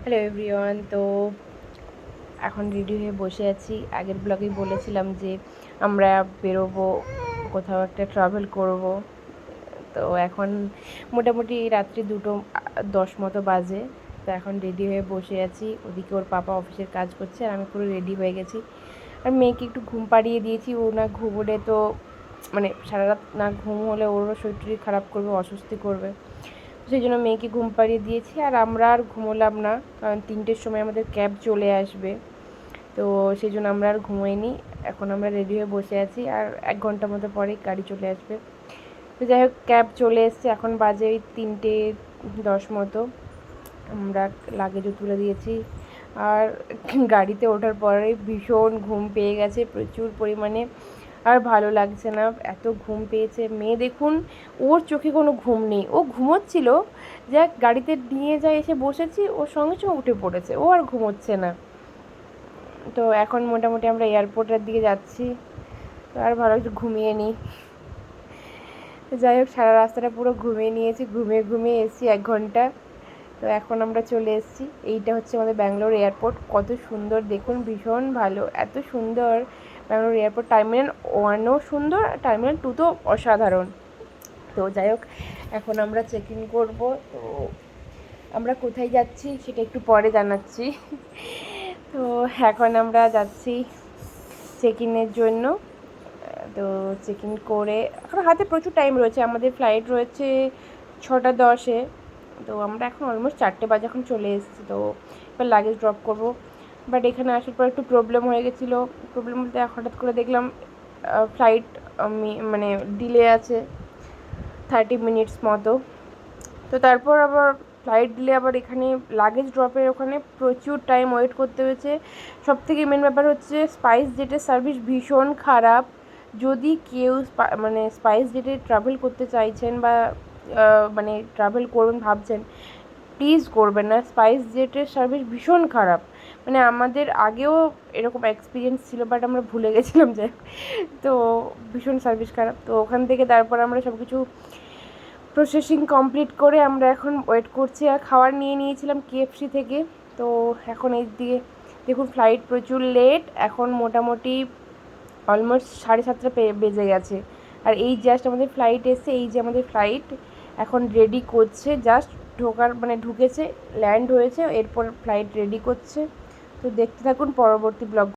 Hello everyone. তো এখন ready হয়ে বসে আছি। আগের ব্লগেই বলেছিলাম যে আমরা বেরোবো, কোথাও একটা ট্রাভেল করব। তো এখন মোটামুটি রাত্রি 2:10 মতো বাজে। তো এখন রেডি হয়ে বসে আছি। ওদিকে ওর পাপা অফিসের কাজ করছে আর আমি পুরো রেডি হয়ে গেছি। আর মেয়েকে একটু ঘুম পাড়িয়ে দিয়েছি। ও না ঘুমোলে তো মানে সারা রাত না ঘুম হলে ওরও শরীর খারাপ করবে, অস্বস্তি করবে। সেই জন্য মেয়েকে ঘুম পাড়িয়ে দিয়েছি আর আমরা আর ঘুমোলাম না, কারণ 3টের সময় আমাদের ক্যাব চলে আসবে। তো সেই জন্য আমরা আর ঘুমোইনি। এখন আমরা রেডি হয়ে বসে আছি আর 1 ঘন্টা মতো পরেই গাড়ি চলে আসবে। তো যাই হোক, ক্যাব চলে এসছে। এখন বাজে ওই 3:10 মতো। আমরা লাগেজও তুলে দিয়েছি আর গাড়িতে ওঠার পরেই ভীষণ ঘুম পেয়ে গেছে প্রচুর পরিমাণে। আর ভালো লাগছে না, এত ঘুম পেয়েছে। মেয়ে দেখুন, ওর চোখে কোনো ঘুম নেই, ও ঘুমোচ্ছিল। যাক, গাড়িতে নিয়ে যাই এসে বসেছি, ওর সঙ্গে সঙ্গে উঠে পড়েছে, ও আর ঘুমোচ্ছে না। তো এখন মোটামুটি আমরা এয়ারপোর্টের দিকে যাচ্ছি। তো আর ভালো একটু ঘুমিয়ে নিই। যাই হোক, সারা রাস্তাটা পুরো ঘুমিয়ে নিয়েছি, ঘুমিয়ে ঘুমিয়ে এসেছি 1 ঘন্টা। তো এখন আমরা চলে এসেছি। এইটা হচ্ছে আমাদের ব্যাঙ্গালোর এয়ারপোর্ট। কত সুন্দর দেখুন, ভীষণ ভালো, এত সুন্দর ব্যাঙ্গালোর এয়ারপোর্ট। টার্মিনাল 1ও সুন্দর, টার্মিনাল 2 তো অসাধারণ। তো যাই হোক, এখন আমরা চেক ইন করবো। তো আমরা কোথায় যাচ্ছি সেটা একটু পরে জানাচ্ছি। তো এখন আমরা যাচ্ছি চেক ইনের জন্য। তো চেক ইন করে এখন হাতে প্রচুর টাইম রয়েছে, আমাদের ফ্লাইট রয়েছে 6:10-এ। তো আমরা এখন অলমোস্ট 4টে বাজে এখন চলে এসেছি। তো এবার লাগেজ ড্রপ করব। বাট এখানে আসার পর একটু প্রবলেম হয়ে গেছিলো। প্রবলেম বলতে হঠাৎ করে দেখলাম ফ্লাইট মানে ডিলে আছে 30 মিনিটস মতো। তো তারপর আবার ফ্লাইট দিলে আবার এখানে লাগেজ ড্রপের ওখানে প্রচুর টাইম ওয়েট করতে হয়েছে। সবথেকে মেন ব্যাপার হচ্ছে স্পাইস জেটের সার্ভিস ভীষণ খারাপ। যদি কেউ মানে স্পাইস জেটে ট্রাভেল করতে চাইছেন বা মানে ট্রাভেল করবেন ভাবছেন, প্লিজ করবেন না। স্পাইস জেটের সার্ভিস ভীষণ খারাপ। মানে আমাদের আগেও এরকম এক্সপিরিয়েন্স ছিল, বাট আমরা ভুলে গেছিলাম যে। তো ভীষণ সার্ভিস খারাপ। তো ওখান থেকে তারপর আমরা সব কিছু প্রসেসিং কমপ্লিট করে আমরা এখন ওয়েট করছি। আর খাবার নিয়ে নিয়েছিলাম KFC থেকে। তো এখন এই দিকে দেখুন, ফ্লাইট প্রচুর লেট। এখন মোটামুটি অলমোস্ট 7:30 বেজে গেছে। আর এই জাস্ট আমাদের ফ্লাইট এসছে, এই যে আমাদের ফ্লাইট এখন রেডি করছে। জাস্ট ঢোকার মানে ঢুকেছে, ল্যান্ড হয়েছে, এরপর ফ্লাইট রেডি করছে। তো দেখতে থাকুন পরবর্তী ব্লগ।